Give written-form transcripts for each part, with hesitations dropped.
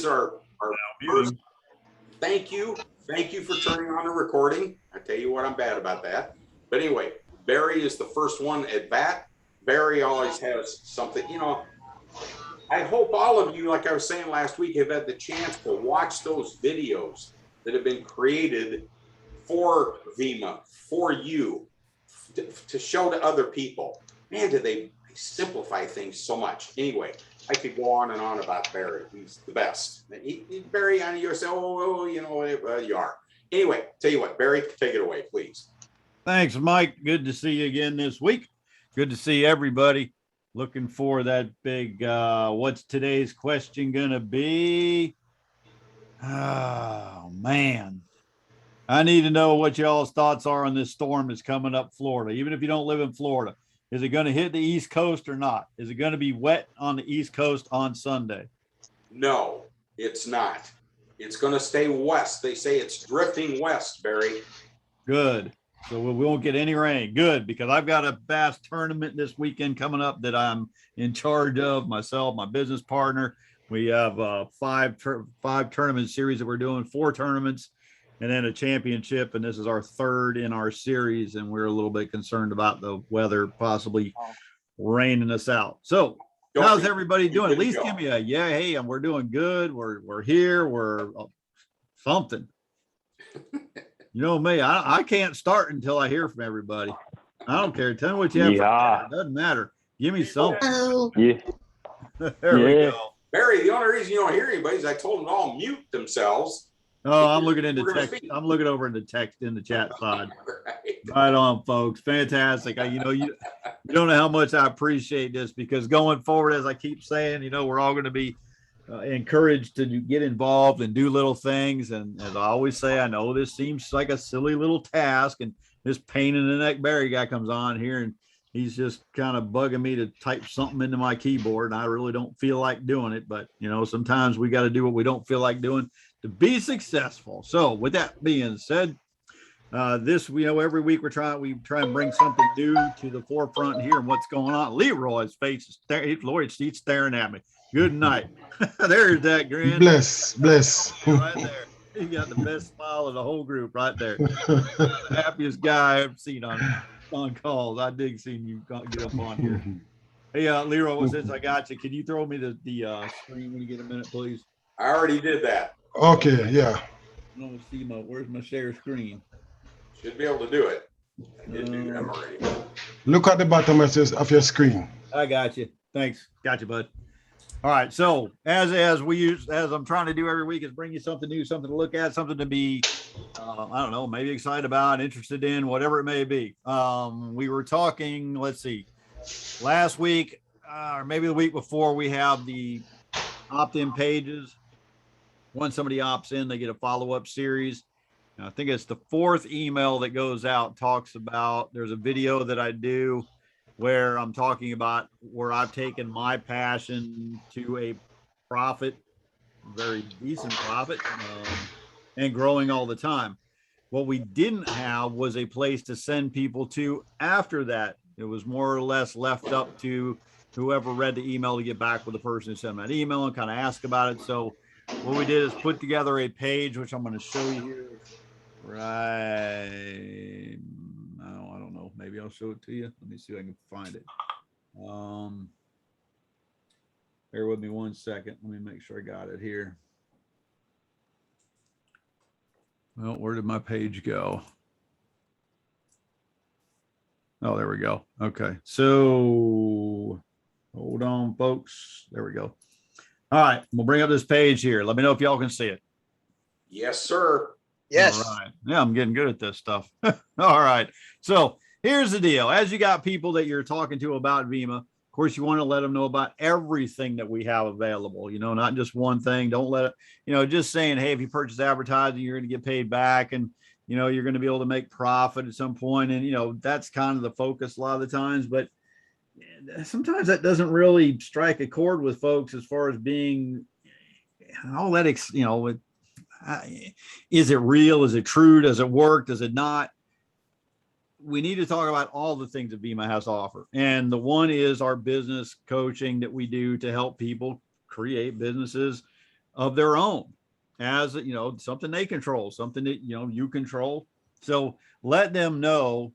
our first. Thank you for turning on the recording. I tell you what, I'm bad about that. But anyway, Barry is the first one at bat. Barry always has something, I hope all of you, like I was saying last week, have had the chance to watch those videos that have been created for VIMA, for you, to show to other people. Man, do they simplify things so much. Anyway, I could go on and on about Barry. He's the best. Barry, I you say, you are. Anyway, tell you what, Barry, take it away, please. Thanks, Mike. Good to see you again this week. Good to see everybody. Looking for that big, what's today's question going to be? Oh, man. I need to know what y'all's thoughts are on this storm that's coming up Florida, even if you don't live in Florida. Is it going to hit the East Coast or not? Is it going to be wet on the East Coast on Sunday? No, it's not. It's going to stay west. They say it's drifting west, Barry. Good. So we won't get any rain. Good, because I've got a bass tournament this weekend coming up that I'm in charge of, myself, my business partner. We have five tournament series that we're doing, 4 tournaments, and then a championship. And this is our 3rd in our series. And we're a little bit concerned about the weather possibly raining us out. So how's everybody doing? At least give me a, yeah, hey, we're doing good. We're here. We're something. You know me, I can't start until I hear from everybody. I don't care. Tell me what you have. It doesn't matter. Give me something. Yeah. There we go. Barry, the only reason you don't hear anybody is I told them to all mute themselves. Oh, I'm looking into text. I'm looking over in the text in the chat side. Right on, folks. Fantastic. You don't know how much I appreciate this, because going forward, as I keep saying, we're all going to be encouraged to get involved and do little things. And as I always say, I know this seems like a silly little task, and this pain in the neck Barry guy comes on here and he's just kind of bugging me to type something into my keyboard, and I really don't feel like doing it. But sometimes we got to do what we don't feel like doing to be successful. So with that being said, every week we try and bring something new to the forefront here and what's going on. Leroy's face is he's staring at me. Good night. There's that grin. Bless. Right there. He got the best smile of the whole group right there. The happiest guy I've seen on calls. I dig seeing you get up on here. Hey, Leroy, since I got you, can you throw me the screen when you get a minute, please? I already did that. Okay, yeah. I don't see where's my share screen? Should be able to do it. I did do that already. Look at the bottom of your screen. I got you. Thanks. Got you, bud. All right. So as I'm trying to do every week, is bring you something new, something to look at, something to be, I don't know, maybe excited about, interested in, whatever it may be. We were talking, let's see, last week, or maybe the week before, we have the opt-in pages. Once somebody opts in, they get a follow-up series. And I think it's the 4th email that goes out, talks about, there's a video that I do where I'm talking about where I've taken my passion to a profit, very decent profit, and growing all the time. What we didn't have was a place to send people to after that. It was more or less left up to whoever read the email to get back with the person who sent that email and kind of ask about it. So what we did is put together a page, which I'm going to show you here. Right. I don't know. Maybe I'll show it to you. Let me see if I can find it. Bear with me one second. Let me make sure I got it here. Well, where did my page go? Oh, there we go. Okay. So hold on, folks. There we go. All right. We'll bring up this page here. Let me know if y'all can see it. Yes, sir. Yes. All right. Yeah, I'm getting good at this stuff. All right. So here's the deal. As you got people that you're talking to about VIMA, of course, you want to let them know about everything that we have available, not just one thing. Don't let it, just saying, hey, if you purchase advertising, you're going to get paid back, and, you're going to be able to make profit at some point. And, that's kind of the focus a lot of the times, but sometimes that doesn't really strike a chord with folks as far as being all that, is it real? Is it true? Does it work? Does it not? We need to talk about all the things that VIMA has to offer. And the one is our business coaching that we do to help people create businesses of their own, as you know, something they control, something that you control. So let them know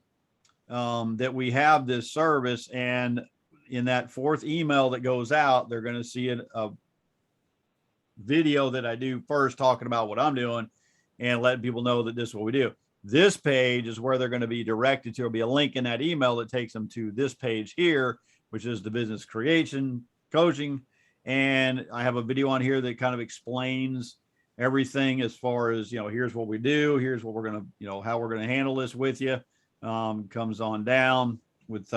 that we have this service, and in that fourth email that goes out, they're going to see a video that I do first talking about what I'm doing and letting people know that this is what we do. This page is where they're going to be directed to. There'll be a link in that email that takes them to this page here, which is the business creation coaching. And I have a video on here that kind of explains everything as far as, here's what we do. Here's what we're going to, how we're going to handle this with you. Comes on down with,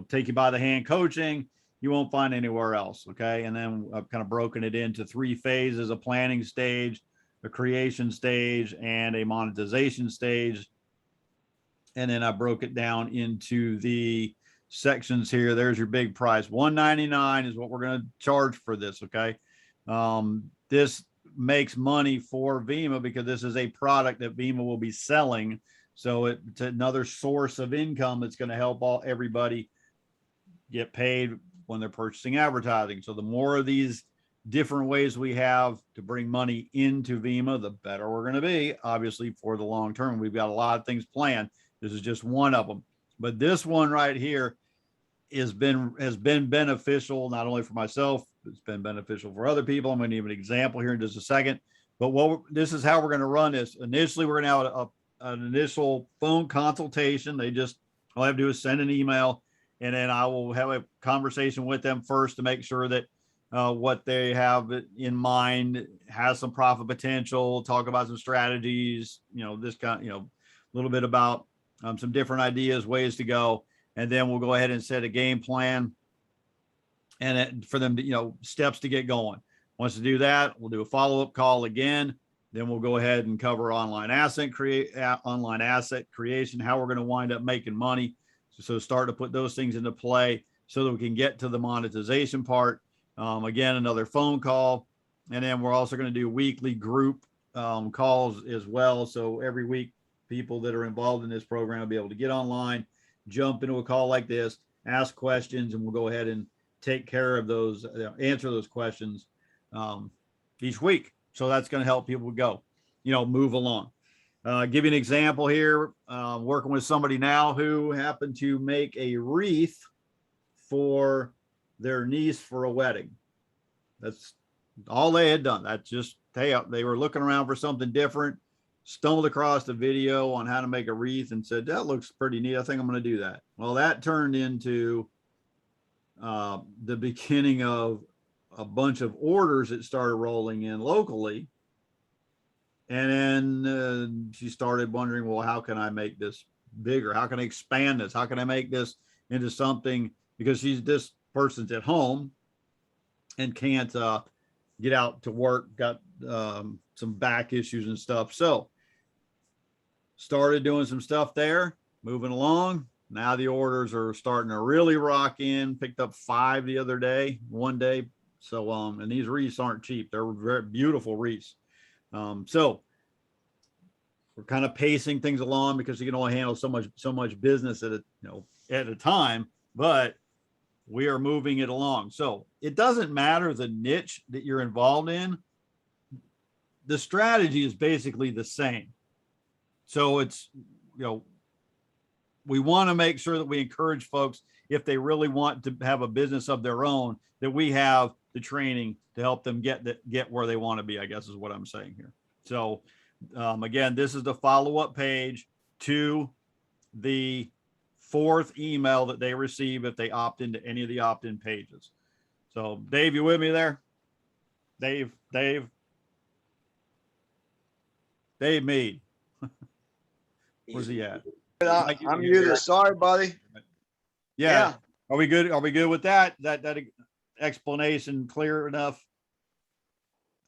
take you by the hand coaching. You won't find anywhere else. Okay. And then I've kind of broken it into 3 phases: a planning stage, a creation stage, and a monetization stage. And then I broke it down into the sections here. There's your big price. $199 is what we're going to charge for this. Okay. This makes money for VIMA because this is a product that VIMA will be selling. So it's another source of income that's going to help everybody get paid when they're purchasing advertising. So the more of these different ways we have to bring money into VIMA, the better we're going to be, obviously, for the long term. We've got a lot of things planned. This is just one of them. But this one right here has been beneficial, not only for myself, it's been beneficial for other people. I'm going to give an example here in just a second. But this is how we're going to run this. Initially, we're going to have an initial phone consultation. All I have to do is send an email, and then I will have a conversation with them first to make sure that what they have in mind has some profit potential, talk about some strategies, this kind, a little bit about some different ideas, ways to go. And then we'll go ahead and set a game plan and for them to, steps to get going. Once to do that, we'll do a follow-up call again. Then we'll go ahead and cover online asset creation, how we're going to wind up making money. So start to put those things into play so that we can get to the monetization part. Again, another phone call. And then we're also going to do weekly group calls as well. So every week, people that are involved in this program will be able to get online, jump into a call like this, ask questions, and we'll go ahead and take care of those, answer those questions each week. So that's going to help people go, move along. Give you an example here, working with somebody now who happened to make a wreath for their niece for a wedding. That's all they had done. That's just, they were looking around for something different, stumbled across a video on how to make a wreath and said, that looks pretty neat. I think I'm going to do that. Well, that turned into the beginning of a bunch of orders that started rolling in locally. And then she started wondering, well, how can I make this bigger? How can I expand this? How can I make this into something? Because this person's at home and can't get out to work, got some back issues and stuff. So started doing some stuff there, moving along. Now the orders are starting to really rock in. Picked up 5 the other day, one day. So, and these wreaths aren't cheap. They're very beautiful wreaths. So we're kind of pacing things along because you can only handle so much business at a time, but we are moving it along. So it doesn't matter the niche that you're involved in. The strategy is basically the same. So it's, we want to make sure that we encourage folks, if they really want to have a business of their own, that we have the training to help them get where they want to be, I guess is what I'm saying here. So again, this is the follow-up page to the 4th email that they receive if they opt into any of the opt-in pages. So Dave, you with me there? Dave Mead. Where's he at? I'm muted. Sorry, buddy. Yeah. Are we good? Are we good with that? That explanation clear enough?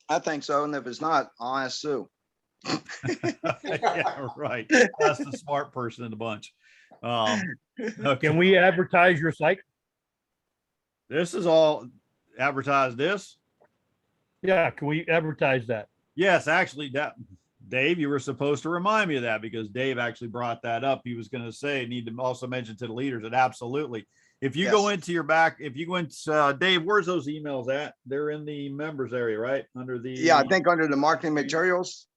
I think so. And if it's not, I'll ask Sue. Yeah, right. That's the smart person in the bunch. Okay. Can we advertise your site? This is all advertise this. Yeah, can we advertise that? Yes, actually, Dave, you were supposed to remind me of that because Dave actually brought that up. He was going to say, need to also mention to the leaders that absolutely if you go into your back, if you go into, Dave, where's those emails at? They're in the members area, right? Under the. Yeah, I think under the marketing materials.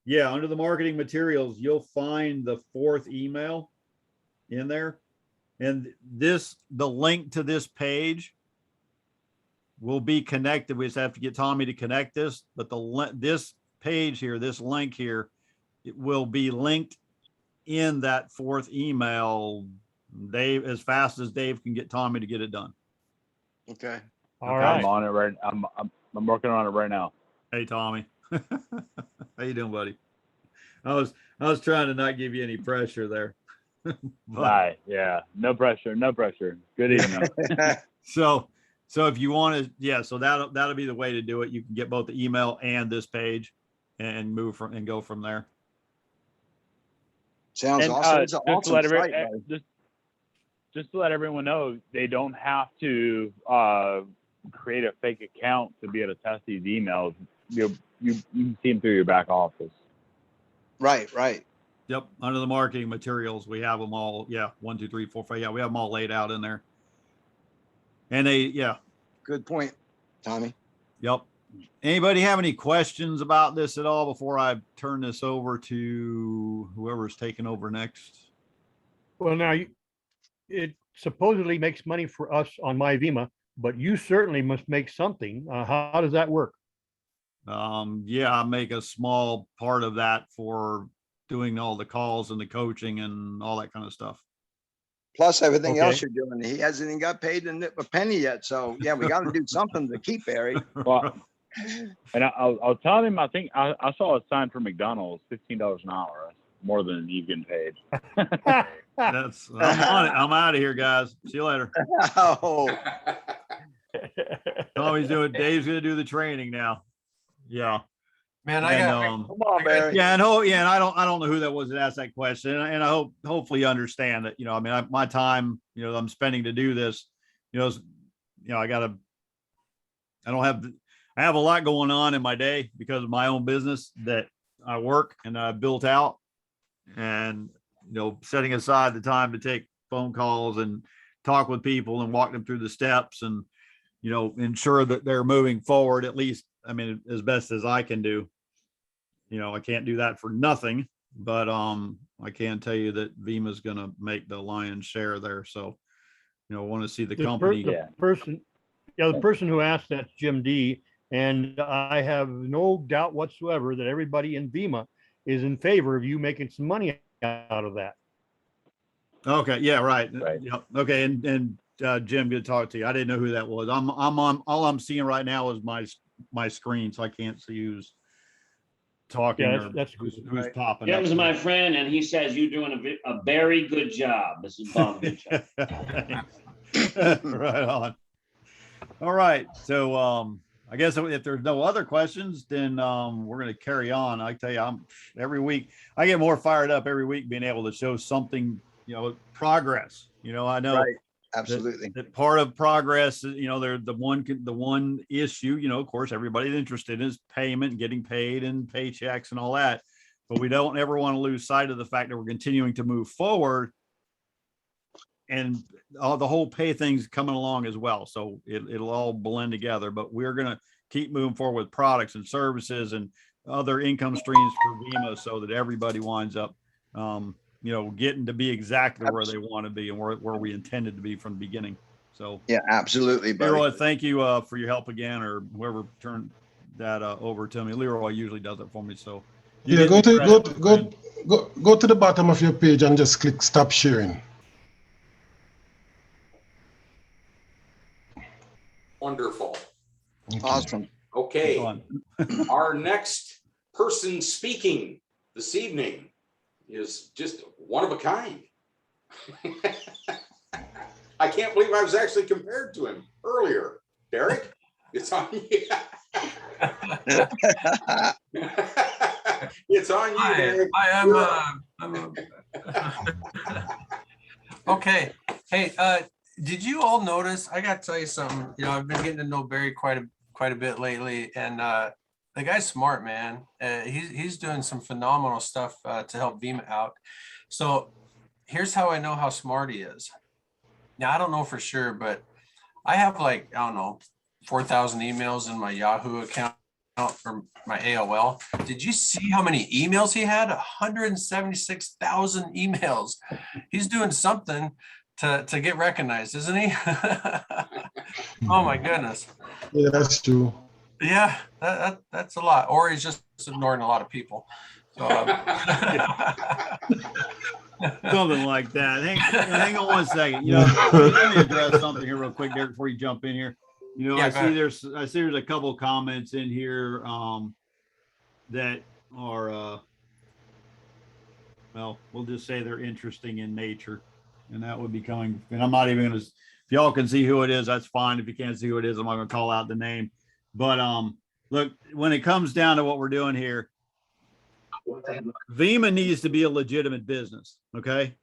Yeah, under the marketing materials, you'll find the 4th email in there. And the link to this page will be connected. We just have to get Tommy to connect this, but this page here, this link here, it will be linked in that 4th email, Dave, as fast as Dave can get Tommy to get it done. Okay. All Okay. right. I'm on it right. I'm working on it right now. Hey, Tommy. How you doing, buddy? I was trying to not give you any pressure there. Right. Yeah. No pressure. No pressure. Good evening. So if you want to, yeah, so that'll be the way to do it. You can get both the email and this page and go from there. Sounds And, awesome. It's an just to awesome let site, buddy. just to let everyone know, they don't have to create a fake account to be able to test these emails. You can see them through your back office. Right. Yep. Under the marketing materials, we have them all. Yeah. 1, 2, 3, 4, 5. Yeah. We have them all laid out in there. And Good point, Tommy. Yep. Anybody have any questions about this at all before I turn this over to whoever's taking over next? Well, now it supposedly makes money for us on MyVIMA, but you certainly must make something. How does that work? Yeah, I make a small part of that for doing all the calls and the coaching and all that kind of stuff. Plus everything Okay. else you're doing. He hasn't even got paid a penny yet. So yeah, we got to do something to keep Barry. Well, and I'll tell him. I think I saw a sign for McDonald's, $15 an hour. That's more than you getting paid. I'm on it. I'm out of here, guys. See you later. Oh, Tommy's Dave's gonna do the training now. Yeah. Man, And, come on, Barry. yeah, and I don't know who that was that asked that question, and I hopefully you understand that. I mean, my time, I'm spending to do this, I have a lot going on in my day because of my own business that I work and I built out, and setting aside the time to take phone calls and talk with people and walk them through the steps and ensure that they're moving forward, at least, I mean, as best as I can do. I can't do that for nothing, but I can tell you that VIMA is going to make the lion's share there. So, I want to see the company. The person who asked that's Jim D. And I have no doubt whatsoever that everybody in VIMA is in favor of you making some money out of that. Okay. Yeah. Right. Right. Yep. Okay. And Jim, good to talk to you. I didn't know who that was. I'm on. All I'm seeing right now is my screen, so I can't see who's talking. Yeah, or who's who's popping. Jim's up. my friend, and he says you're doing a very good job. This is Bob. Good job. Right on. All right. So I guess if there's no other questions, then we're going to carry on. I tell you, every week I get more fired up every week being able to show something, progress. I know. Right. Absolutely. That part of progress, they're the one issue, of course, everybody's interested in is payment, getting paid and paychecks and all that. But we don't ever want to lose sight of the fact that we're continuing to move forward, and the whole pay thing's coming along as well. So it'll all blend together, but we're going to keep moving forward with products and services and other income streams for VIMA so that everybody winds up, getting to be exactly where they want to be and where we intended to be from the beginning. So Yeah, absolutely. Buddy. Leroy, thank you for your help again, or whoever turned that over to me. Leroy usually does it for me. So Yeah, go to the bottom of your page and just click stop sharing. Wonderful. Awesome. Okay. Our next person speaking this evening is just one of a kind. I can't believe I was actually compared to him earlier. Derek, it's on you. It's on you, Derek. Okay. Hey, did you all notice? I got to tell you something. I've been getting to know Barry quite a bit lately, and the guy's smart, man. He's doing some phenomenal stuff to help VIMA out. So here's how I know how smart he is. Now, I don't know for sure, but I have like, I don't know, 4,000 emails in my Yahoo account or my AOL. Did you see how many emails he had? 176,000 emails. He's doing something to get recognized, isn't he? Oh my goodness. Yeah, that's true. Yeah, that's a lot. Or he's just ignoring a lot of people. So, Something like that. Hang on one second. Let me address something here real quick, Derek, before you jump in here. Yeah, I go see ahead. there's a couple of comments in here that are well, we'll just say they're interesting in nature. And that would be coming, and I'm not even gonna, if y'all can see who it is, that's fine. If you can't see who it is, I'm not gonna call out the name. But look, when it comes down to what we're doing here, VIMA needs to be a legitimate business. Okay.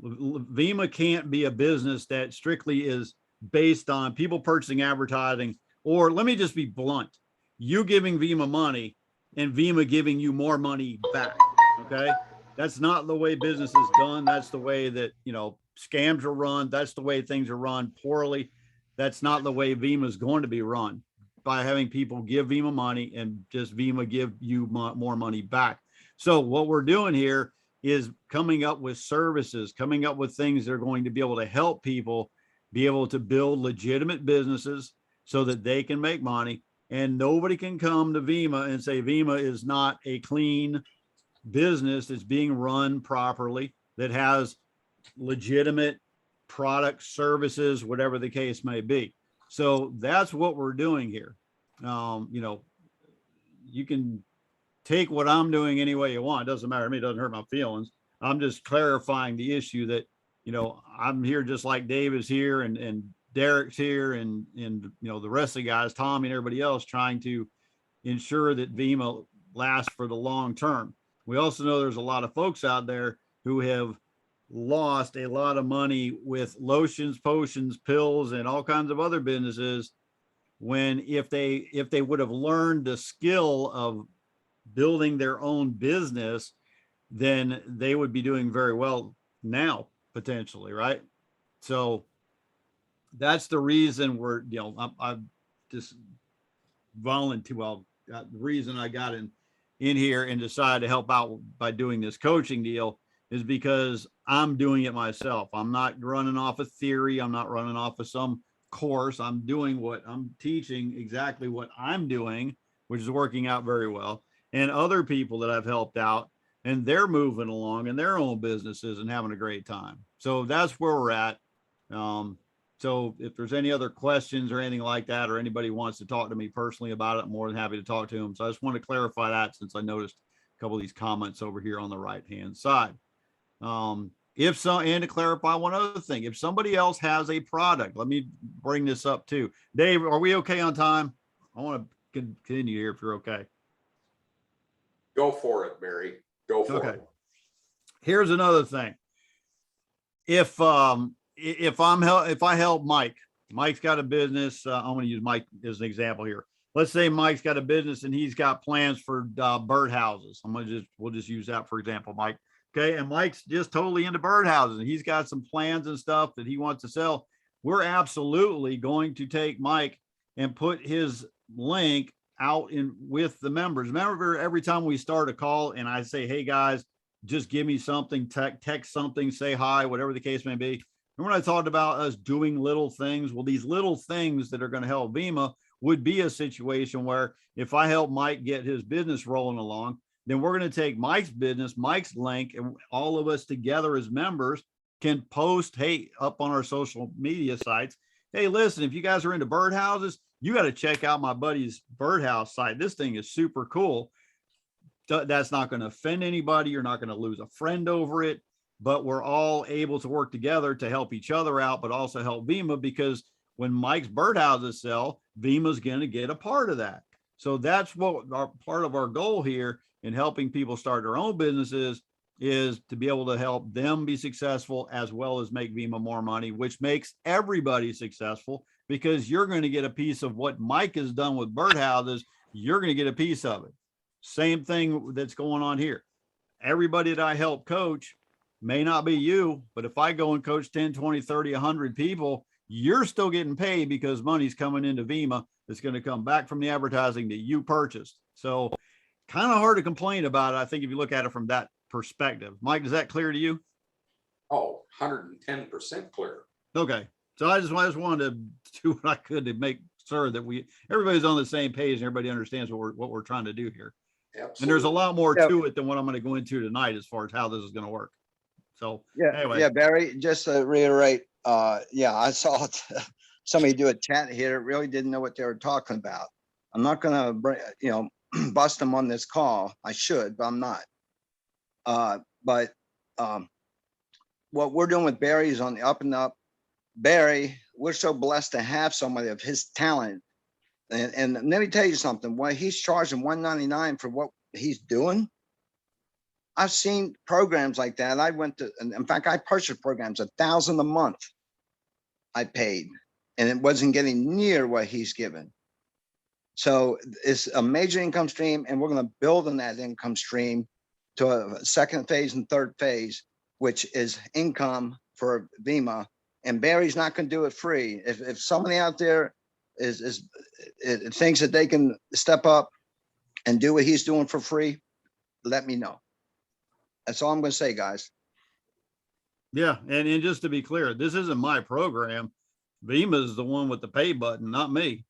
VIMA can't be a business that strictly is based on people purchasing advertising, or let me just be blunt, you giving VIMA money and VIMA giving you more money back. Okay. That's not the way business is done. That's the way that, scams are run. That's the way things are run poorly. That's not the way VIMA is going to be run, by having people give VIMA money and just VIMA give you more money back. So what we're doing here is coming up with services, coming up with things that are going to be able to help people be able to build legitimate businesses so that they can make money. And nobody can come to VIMA and say VIMA is not a clean business that's being run properly, that has legitimate products, services, whatever the case may be. So that's what we're doing here. You can take what I'm doing any way you want. It doesn't matter to me. It doesn't hurt my feelings. I'm just clarifying the issue that, I'm here just like Dave is here and Derek's here and the rest of the guys, Tommy and everybody else, trying to ensure that VIMA lasts for the long term. We also know there's a lot of folks out there who have lost a lot of money with lotions, potions, pills, and all kinds of other businesses, when if they would have learned the skill of building their own business, then they would be doing very well now, potentially, right? So that's the reason we're, I just volunteer. Well, the reason I got in here and decided to help out by doing this coaching deal is because I'm doing it myself. I'm not running off a theory. I'm not running off of some course. I'm doing what I'm teaching, exactly what I'm doing, which is working out very well. And other people that I've helped out, and they're moving along in their own businesses and having a great time. So that's where we're at. So if there's any other questions or anything like that, or anybody wants to talk to me personally about it, I'm more than happy to talk to them. So I just want to clarify that, since I noticed a couple of these comments over here on the right-hand side. If so, and to clarify one other thing, if somebody else has a product, let me bring this up too. Dave, are we okay on time? I want to continue here if you're okay. Go for it, Barry. Go for it. Here's another thing. If I help Mike's got a business. I'm going to use Mike as an example here. Let's say Mike's got a business and he's got plans for birdhouses. We'll just use that for example, Mike. Okay. And Mike's just totally into birdhouses and he's got some plans and stuff that he wants to sell. We're absolutely going to take Mike and put his link out with the members. Remember, every time we start a call and I say, hey guys, just give me something, text something, say hi, whatever the case may be. Remember when I talked about us doing little things? Well, these little things that are going to help VIMA would be a situation where if I help Mike get his business rolling along, then we're going to take Mike's business, Mike's link, and all of us together as members can post, hey, up on our social media sites. Hey, listen, if you guys are into birdhouses, you got to check out my buddy's birdhouse site. This thing is super cool. That's not going to offend anybody. You're not going to lose a friend over it, but we're all able to work together to help each other out, but also help VIMA, because when Mike's birdhouses sell, VIMA's going to get a part of that. So that's what part of our goal here in helping people start their own businesses is to be able to help them be successful as well as make VIMA more money, which makes everybody successful, because you're going to get a piece of what Mike has done with birdhouses. You're going to get a piece of it. Same thing that's going on here. Everybody that I help coach, may not be you, but if I go and coach 10, 20, 30, 100 people, you're still getting paid because money's coming into VIMA. That's going to come back from the advertising that you purchased. So kind of hard to complain about it, I think, if you look at it from that perspective. Mike, is that clear to you? Oh, 110% clear. Okay. So I just wanted to do what I could to make sure that everybody's on the same page and everybody understands what we're trying to do here. Absolutely. And there's a lot more Yeah. to it than what I'm going to go into tonight as far as how this is going to work. So anyway. Yeah, Barry, just to reiterate, yeah, I saw somebody do a chat here, really didn't know what they were talking about. I'm not gonna, bust them on this call. I should, but I'm not. But what we're doing with Barry is on the up and up. Barry, we're so blessed to have somebody of his talent. And let me tell you something, when he's charging $199 for what he's doing, I've seen programs like that. I went to, in fact, I purchased programs, $1,000 a month I paid, and it wasn't getting near what he's given. So it's a major income stream, and we're going to build on that income stream to a second phase and third phase, which is income for VIMA. And Barry's not going to do it free. If somebody out there thinks that they can step up and do what he's doing for free, let me know. That's all I'm going to say, guys. Yeah. And just to be clear, this isn't my program. VIMA is the one with the pay button, not me.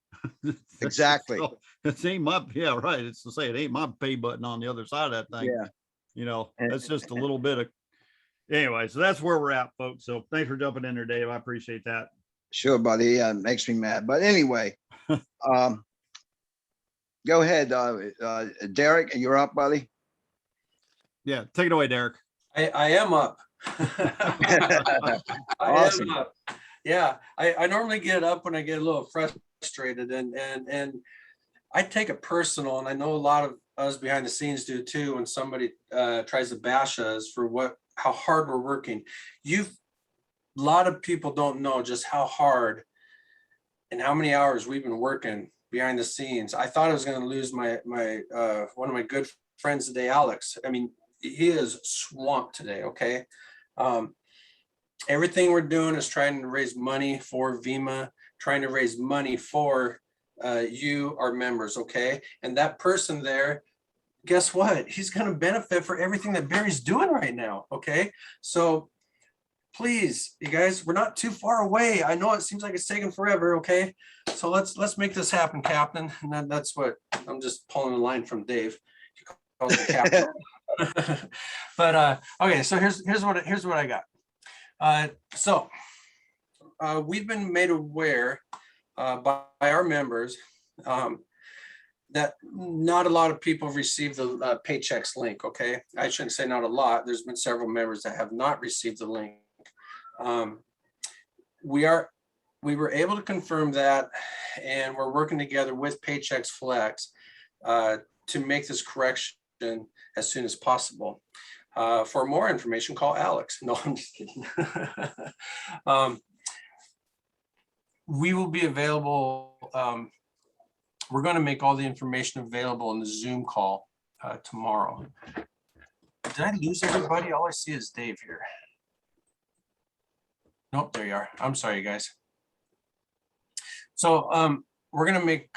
Exactly. So, it ain't my, yeah, right. It's to say it ain't my pay button on the other side of that thing. Yeah. That's just a little bit of, anyway, so that's where we're at, folks. So thanks for jumping in there, Dave. I appreciate that. Sure, buddy. Yeah, it makes me mad. But anyway, go ahead, Derek, you're up, buddy. Yeah, take it away, Derek. I am up. Awesome. I am up. Yeah, I normally get up when I get a little frustrated, and I take it personal, and I know a lot of us behind the scenes do too, when somebody tries to bash us for how hard we're working. A lot of people don't know just how hard and how many hours we've been working behind the scenes. I thought I was going to lose my one of my good friends today, Alex. I mean, he is swamped today. Okay. Everything we're doing is trying to raise money for VIMA, trying to raise money for you, our members. Okay. And that person there, guess what? He's going to benefit for everything that Barry's doing right now. Okay. So please, you guys, we're not too far away. I know it seems like it's taking forever. Okay. So let's make this happen, Captain. And that's what I'm just pulling a line from Dave. He calls me Captain. But okay, so here's what I got. So we've been made aware by our members that not a lot of people have received the Paychecks link. Okay, I shouldn't say not a lot. There's been several members that have not received the link. We were able to confirm that, and we're working together with Paychecks Flex to make this correction as soon as possible. For more information, call Alex. No, I'm just kidding. We will be available. We're going to make all the information available in the Zoom call tomorrow. Did I lose everybody? All I see is Dave here. Nope, there you are. I'm sorry, guys. So we're going to make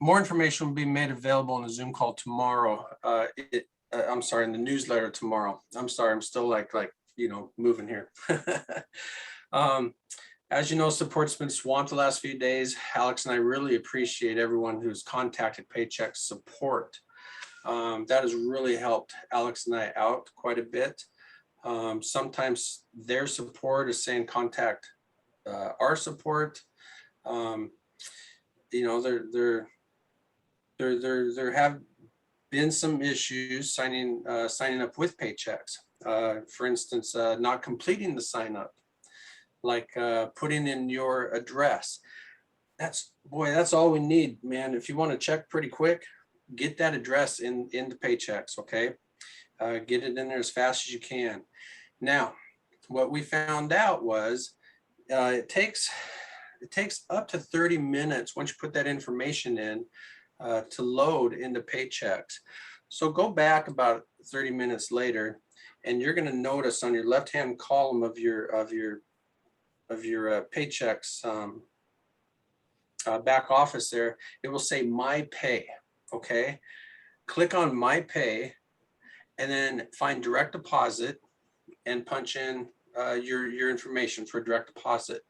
more information will be made available in the Zoom call tomorrow. I'm sorry, in the newsletter tomorrow. I'm sorry, I'm still like moving here. As you know, support's been swamped the last few days. Alex and I really appreciate everyone who's contacted Paycheck support. That has really helped Alex and I out quite a bit. Sometimes their support is saying contact our support. There have been some issues signing up with Paychecks. For instance, not completing the sign up, like putting in your address. That's all we need, man. If you want to check pretty quick, get that address into Paychecks. Okay, get it in there as fast as you can. Now, what we found out was it takes up to 30 minutes once you put that information in to load into Paychecks. So go back about 30 minutes later and you're going to notice on your left-hand column of your paychecks back office there, it will say My Pay. Okay, click on My Pay, and then find direct deposit and punch in your information for direct deposit.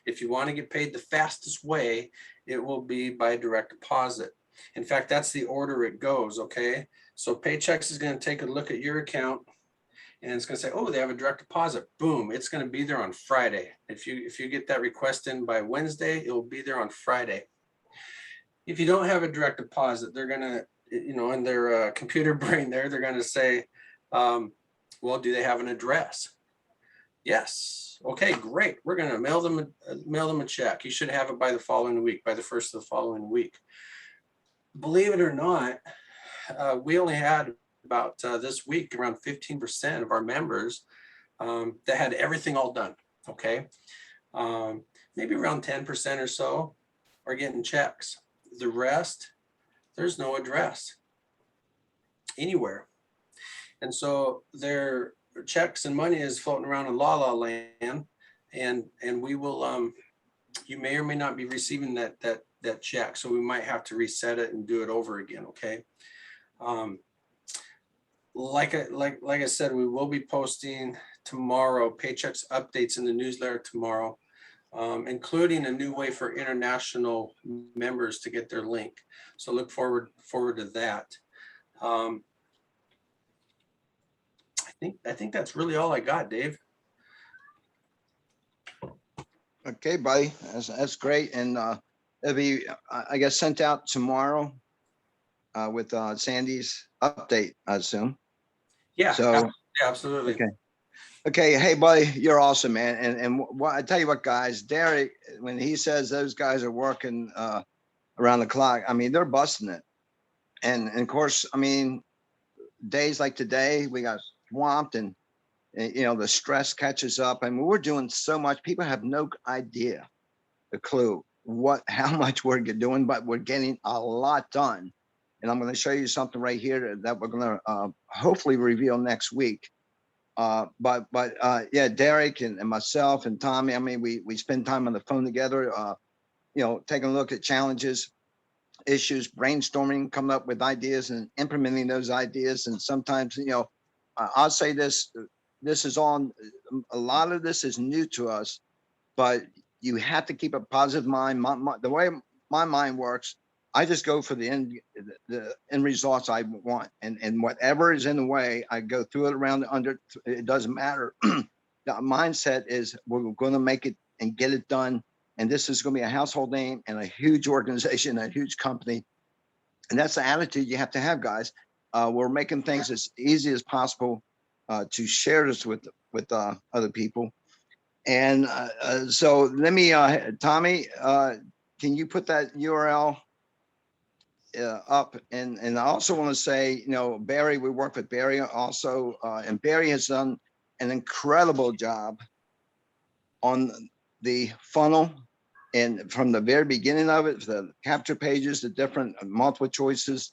If you want to get paid the fastest way, it will be by direct deposit. In fact, that's the order it goes. Okay, so Paychex is going to take a look at your account, and it's going to say, oh, they have a direct deposit. Boom, it's going to be there on Friday. If you get that request in by Wednesday, it will be there on Friday. If you don't have a direct deposit, they're going to, in their computer brain there, they're going to say, well, do they have an address? Yes. Okay, great. We're going to mail them a check. You should have it by the following week, by the first of the following week. Believe it or not, we only had about this week around 15% of our members that had everything all done. Okay, maybe around 10% or so are getting checks. The rest, there's no address anywhere, and so their checks and money is floating around in la la land, and we will you may or may not be receiving that check, so we might have to reset it and do it over again. Okay. Like I said, we will be posting tomorrow Paychex updates in the newsletter tomorrow, including a new way for international members to get their link. So look forward to that. I think that's really all I got, Dave. Okay, buddy, that's great. And it'll be, I guess, sent out tomorrow with Sandy's update, I assume. Yeah, So absolutely. Okay. Okay. Hey, buddy, you're awesome, man. And what I tell you what, guys, Derek, when he says those guys are working around the clock, I mean, they're busting it. And of course, I mean, days like today, we got swamped and the stress catches up. I mean, we're doing so much. People have no idea, the clue, how much we're doing, but we're getting a lot done. And I'm going to show you something right here that we're going to hopefully reveal next week. But yeah, Derek and myself and Tommy, I mean, we spend time on the phone together, taking a look at challenges, issues, brainstorming, coming up with ideas and implementing those ideas. And sometimes, I'll say this is all, a lot of this is new to us, but you have to keep a positive mind. The way my mind works, I just go for the end results I want, and whatever is in the way, I go through it around under. It doesn't matter. The mindset is we're going to make it and get it done, and this is going to be a household name and a huge organization, a huge company, and that's the attitude you have to have, guys. We're making things as easy as possible to share this with other people, and so let me, Tommy, can you put that URL? Up and I also want to say, Barry, we work with Barry also, and Barry has done an incredible job on the funnel, and from the very beginning of it, the capture pages, the different multiple choices,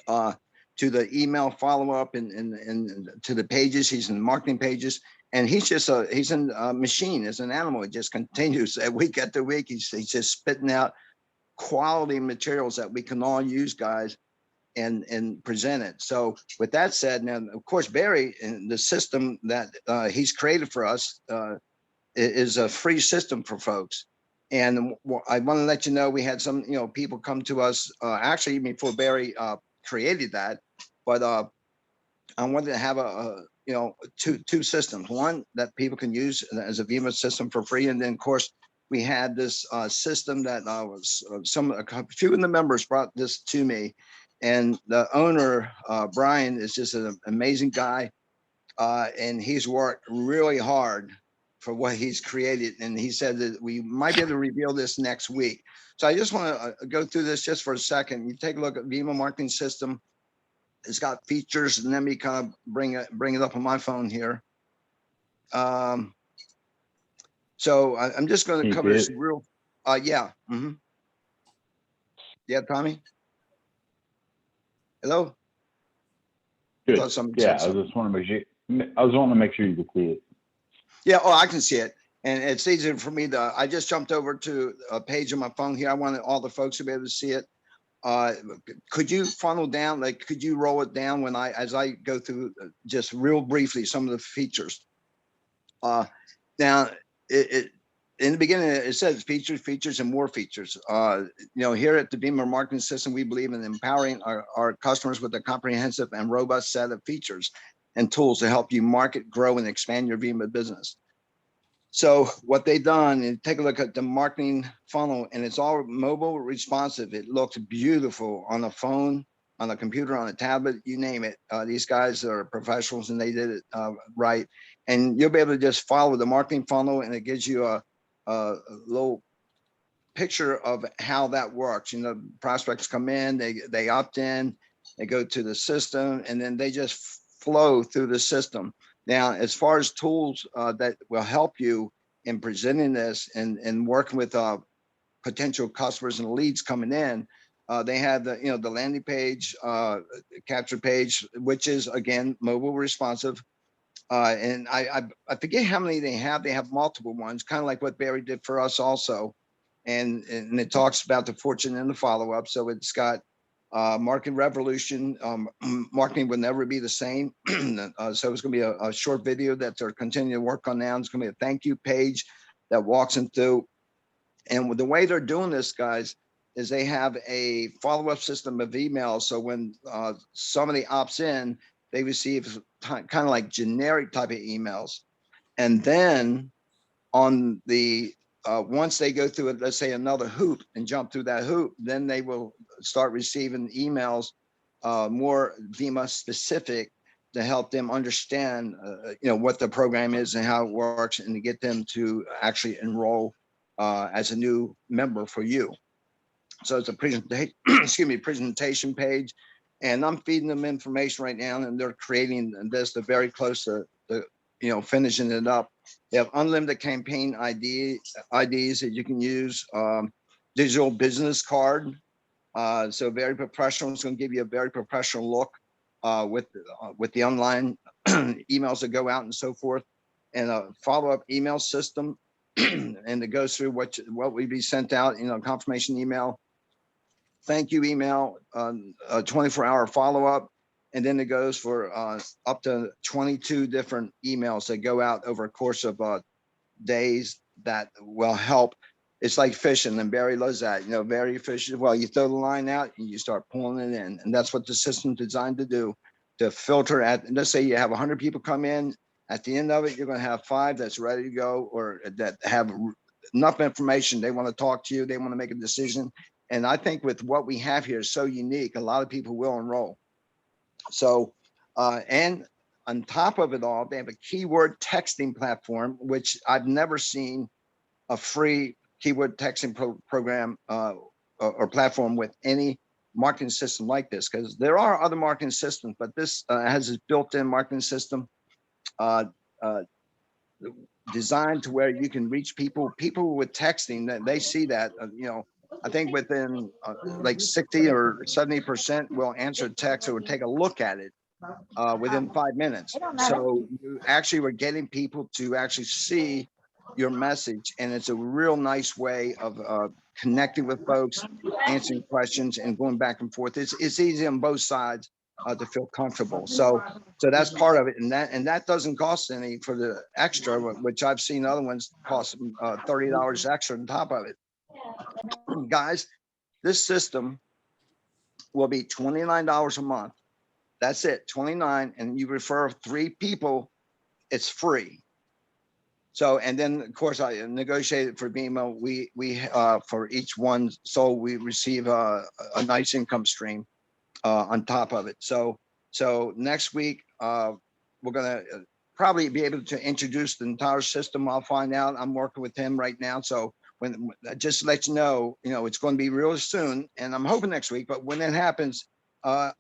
to the email follow-up and to the pages. He's in the marketing pages, and he's a machine, as an animal. It just continues week after week. He's just spitting out quality materials that we can all use, guys, and present it. So with that said, now of course Barry and the system that he's created for us is a free system for folks. And I want to let you know, we had some people come to us actually even before Barry created that, but I wanted to have two systems, one that people can use as a VIMA system for free, and then of course we had this system that was a few of the members brought this to me, and the owner, Brian, is just an amazing guy, and he's worked really hard for what he's created. And he said that we might be able to reveal this next week. So I just want to go through this just for a second. You take a look at VIMA marketing system. It's got features, and let me kind of bring it up on my phone here. So I'm just going to cover this real, yeah. Mm-hmm. Yeah, Tommy? Hello? Good. Yeah, I just want to make sure. I was wanting to make sure you could see it. Yeah, oh, I can see it. And it's easier for me to, I just jumped over to a page on my phone here. I wanted all the folks to be able to see it. Could you funnel down, like, could you roll it down as I go through just real briefly, some of the features? Now, in the beginning, it says features, and more features. Here at the VIMA Marketing System, we believe in empowering our customers with a comprehensive and robust set of features and tools to help you market, grow, and expand your VIMA business. So what they've done is take a look at the marketing funnel, and it's all mobile responsive. It looks beautiful on a phone, on a computer, on a tablet, you name it. These guys are professionals and they did it right. And you'll be able to just follow the marketing funnel, and it gives you a little picture of how that works. Prospects come in, they opt in, they go to the system, and then they just flow through the system. Now, as far as tools that will help you in presenting this and working with potential customers and leads coming in, they have the landing page, capture page, which is again mobile responsive. And I forget how many they have. They have multiple ones, kind of like what Barry did for us also. And it talks about the fortune and the follow-up. So it's got market revolution. Marketing will never be the same. So it's going to be a short video that they're continuing to work on now. It's going to be a thank you page that walks them through. And with the way they're doing this, guys, is they have a follow-up system of emails. So when somebody opts in, they receive kind of like generic type of emails. And then on the once they go through it, let's say another hoop and jump through that hoop, then they will start receiving emails more VIMA specific to help them understand what the program is and how it works, and to get them to actually enroll as a new member for you. So it's a presentation, presentation page, and I'm feeding them information right now, and they're creating this. They're very close to finishing it up. They have unlimited campaign IDs that you can use, digital business card. So very professional. It's going to give you a very professional look with the online emails that go out and so forth, and a follow-up email system, and it goes through what would be sent out, confirmation email, thank you email, a 24-hour follow-up. And then it goes for up to 22 different emails that go out over a course of days that will help. It's like fishing, and Barry loves that, very efficient. Well, you throw the line out and you start pulling it in. And that's what the system's designed to do, to filter at, let's say you have 100 people come in. At the end of it, you're going to have 5 that's ready to go, or that have enough information. They want to talk to you. They want to make a decision. And I think with what we have here is so unique, a lot of people will enroll. So, and on top of it all, they have a keyword texting platform, which I've never seen a free keyword texting program or platform with any marketing system like this, because there are other marketing systems, but this has a built-in marketing system designed to where you can reach people with texting, that they see that, I think within like 60 or 70% will answer text or take a look at it within 5 minutes. So you actually were getting people to actually see your message, and it's a real nice way of connecting with folks, answering questions, and going back and forth. It's easy on both sides to feel comfortable. So that's part of it, and that doesn't cost any for the extra, which I've seen other ones cost $30 extra on top of it. Guys, this system will be $29 a month. That's it, 29, and you refer 3 people, it's free. So, and then of course I negotiated for VIMA. We for each one sold, we receive a nice income stream on top of it. So next week we're gonna probably be able to introduce the entire system. I'll find out. I'm working with him right now. So when just to let you know, it's going to be real soon, and I'm hoping next week. But when it happens, I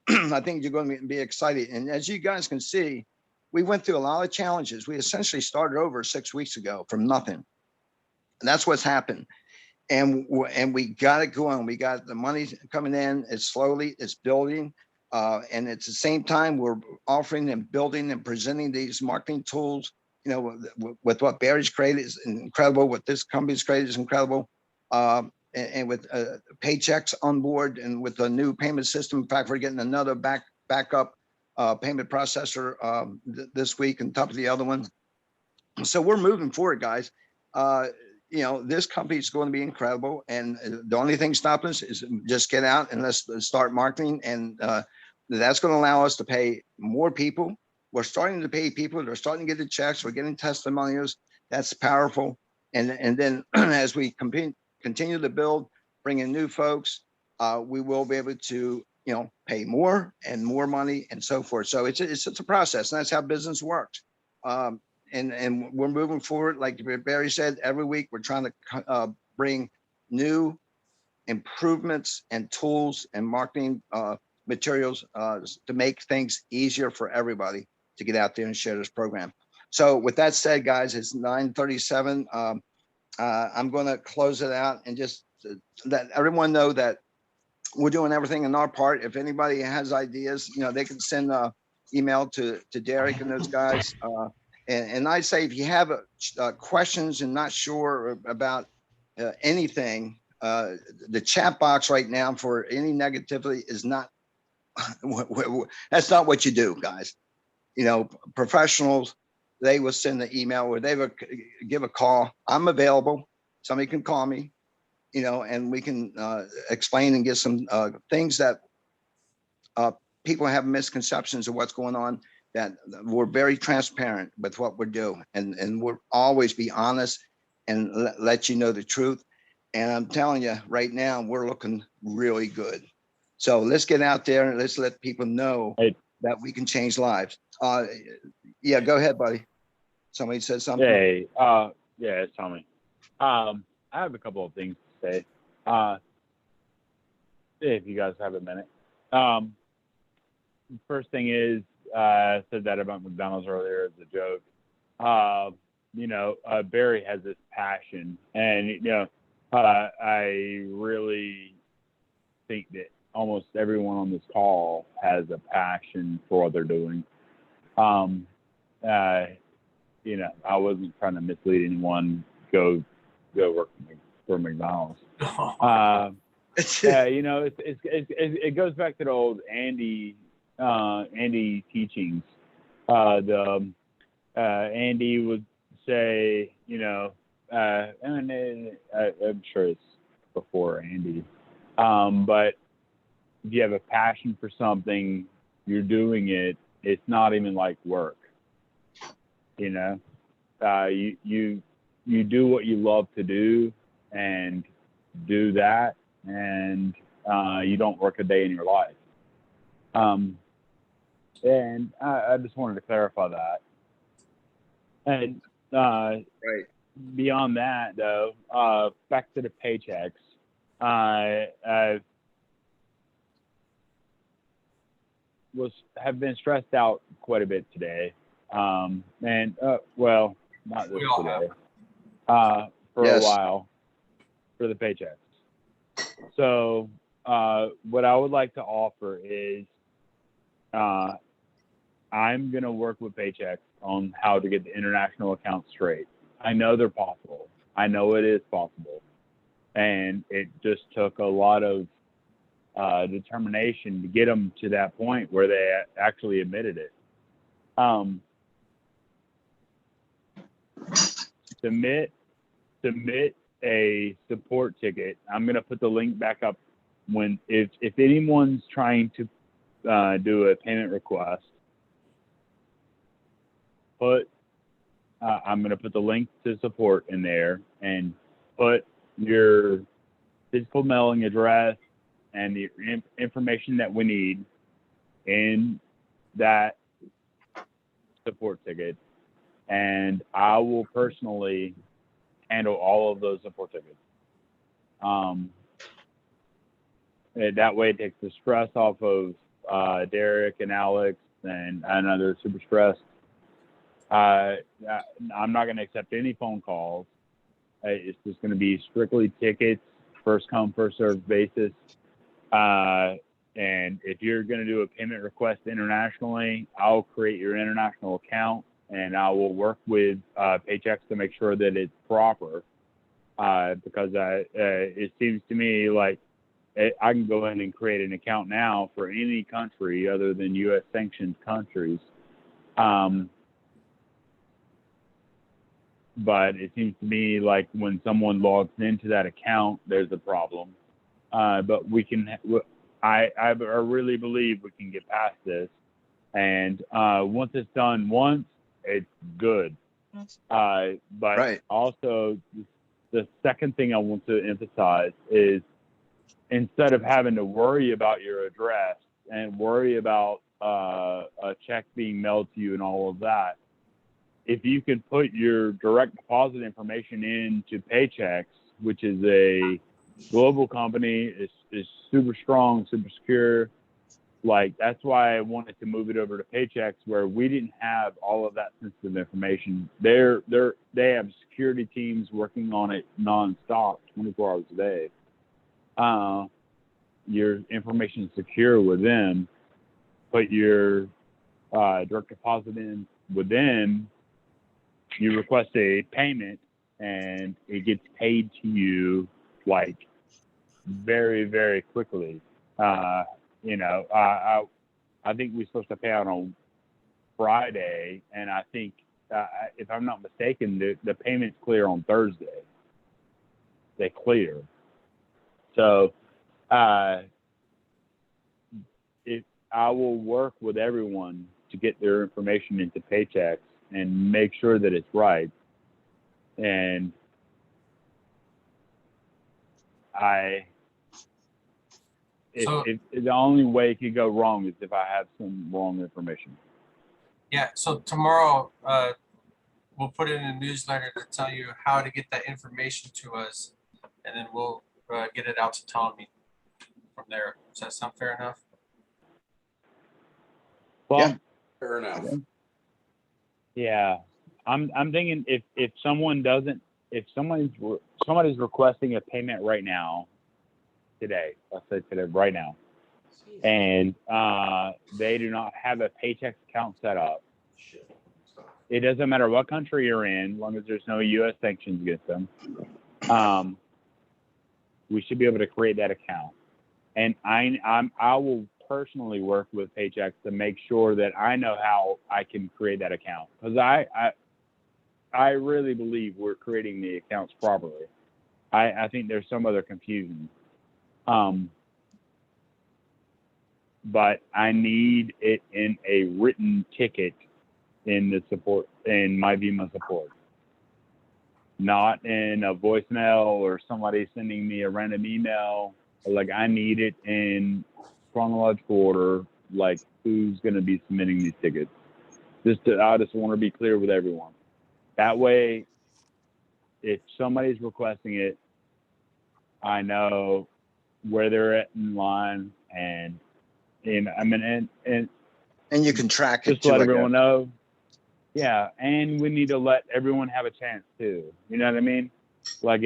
think you're going to be excited. And as you guys can see, we went through a lot of challenges. We essentially started over 6 weeks ago from nothing, and that's what's happened. And we got it going. We got the money coming in. It's slowly, it's building. And at the same time, we're offering and building and presenting these marketing tools, you know, with what Barry's created is incredible, what this company's created is incredible. And with paychecks on board and with the new payment system. In fact, we're getting another backup payment processor this week on top of the other one. So we're moving forward, guys. You know, this company is going to be incredible. And the only thing stopping us is just get out and let's start marketing. And that's going to allow us to pay more people. We're starting to pay people. They're starting to get the checks. We're getting testimonials. That's powerful. And then as we continue to build, bring in new folks, we will be able to, you know, pay more and more money and so forth. So it's a process, and that's how business works. And we're moving forward. Like Barry said, every week we're trying to bring new improvements and tools and marketing materials to make things easier for everybody to get out there and share this program. So with that said, guys, it's 9:37. I'm going to close it out and just let everyone know that we're doing everything in our part. If anybody has ideas, you know, they can send an email to Derek and those guys. And I say, if you have questions and not sure about anything, the chat box right now for any negativity is not, that's not what you do, guys. You know, professionals, they will send the email or they will give a call. I'm available. Somebody can call me, you know, and we can explain and get some things that people have misconceptions of what's going on, that we're very transparent with what we're doing. And we'll always be honest and let you know the truth. And I'm telling you right now, we're looking really good. So let's get out there and let's let people know that we can change lives. Yeah, go ahead, buddy. Somebody said something. Hey, yeah, it's Tommy. I have a couple of things to say. If you guys have a minute. First thing is, I said that about McDonald's earlier as a joke. You know, Barry has this passion, and you know, I really think that almost everyone on this call has a passion for what they're doing. You know, I wasn't trying to mislead anyone. Go work for McDonald's. You know, it goes back to the old Andy teachings. Andy would say, you know, and I'm sure it's before Andy, but if you have a passion for something, you're doing it. It's not even like work. You know, you do what you love to do and do that, and you don't work a day in your life. And I just wanted to clarify that. And right. Beyond that, though, back to the paychecks. I have been stressed out quite a bit today. Well, not this today. For a while, for the paychecks. So what I would like to offer is I'm going to work with Paychex on how to get the international accounts straight. I know they're possible. I know it is possible. And it just took a lot of determination to get them to that point where they actually admitted it. Submit a support ticket. I'm going to put the link back up if anyone's trying to do a payment request. I'm going to put the link to support in there and put your physical mailing address and the information that we need in that support ticket. And I will personally handle all of those support tickets. That way it takes the stress off of Derek and Alex, and I know they're super stressed. I'm not going to accept any phone calls. It's just going to be strictly tickets, first come, first served basis. And if you're going to do a payment request internationally, I'll create your international account and I will work with Paychex to make sure that it's proper. Because it seems to me like I can go in and create an account now for any country other than U.S. sanctioned countries. But it seems to me like when someone logs into that account, there's a problem. But we can, I really believe we can get past this. And once it's done once, it's good. But Right. also, the second thing I want to emphasize is instead of having to worry about your address and worry about a check being mailed to you and all of that, if you can put your direct deposit information into Paychex, which is a global company, is super strong, super secure. Like, that's why I wanted to move it over to Paychex, where we didn't have all of that sensitive information. They have security teams working on it nonstop, 24 hours a day. Your information is secure with them. Put your direct deposit in with them. You request a payment, and it gets paid to you like very, very quickly. I think we're supposed to pay out on Friday, and I think, if I'm not mistaken, the payment's clear on Thursday. They clear. So, if I will work with everyone to get their information into Paychex and make sure that it's right. And the only way it could go wrong is if I have some wrong information. Yeah, so tomorrow we'll put it in a newsletter to tell you how to get that information to us, and then we'll get it out to Tommy from there. Does that sound fair enough? Well, Yeah. Fair enough. yeah, I'm thinking if somebody's requesting a payment right now, today, let's say today, right now, and they do not have a Paychex account set up, it doesn't matter what country you're in, as long as there's no U.S. sanctions against them, we should be able to create that account. And I will personally work with Paychex to make sure that I know how I can create that account, because I really believe we're creating the accounts properly. I think there's some other confusion. But I need it in a written ticket in the support, in MyVIMA support, not in a voicemail or somebody sending me a random email. Like, I need it in chronological order, like who's going to be submitting these tickets. I just want to be clear with everyone. That way, if somebody's requesting it, I know where they're at in line, and you can track it just to let everyone know. Yeah, and we need to let everyone have a chance too. You know what I mean? Like,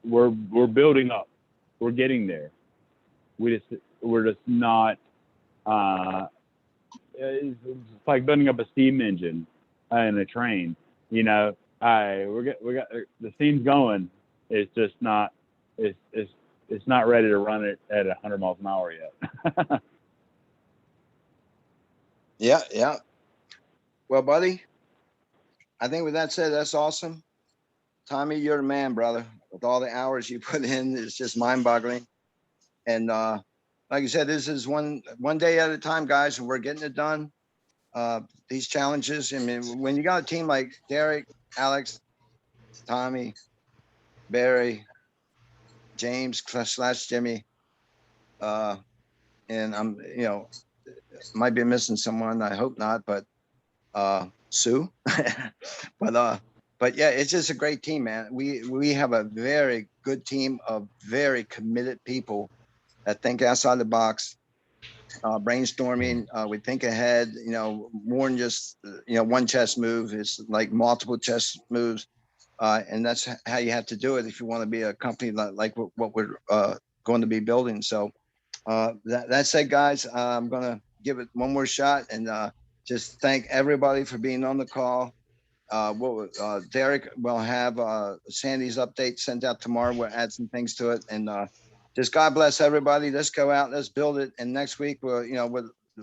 we're building up. We're getting there. We're just not. It's like building up a steam engine in a train. We got the steam's going. It's just not. It's not ready to run it at 100 miles an hour yet. Yeah. Well, buddy, I think with that said, that's awesome. Tommy, you're the man, brother. With all the hours you put in, it's just mind-boggling. And like you said, this is one day at a time, guys, and we're getting it done. These challenges, I mean, when you got a team like Derek, Alex, Tommy, Barry, James / Jimmy, and I'm, might be missing someone. I hope not, but Sue. but yeah, it's just a great team, man. We have a very good team of very committed people that think outside the box, brainstorming. We think ahead, more than just one chess move. It's like multiple chess moves. And that's how you have to do it if you want to be a company like what we're going to be building. So That's it, guys. I'm gonna give it one more shot and just thank everybody for being on the call. Derek will have Sandy's update sent out tomorrow. We'll add some things to it, and just God bless everybody. Let's go out, let's build it, and next week we'll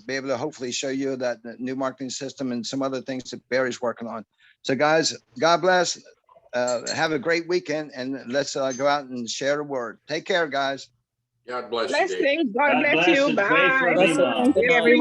be able to hopefully show you that new marketing system and some other things that Barry's working on. So guys, God bless. Have a great weekend, and let's go out and share the word. Take care, guys. God bless you, Dave. Blessings. God God bless bless you. and pray for Bye. VIMA. Everyone.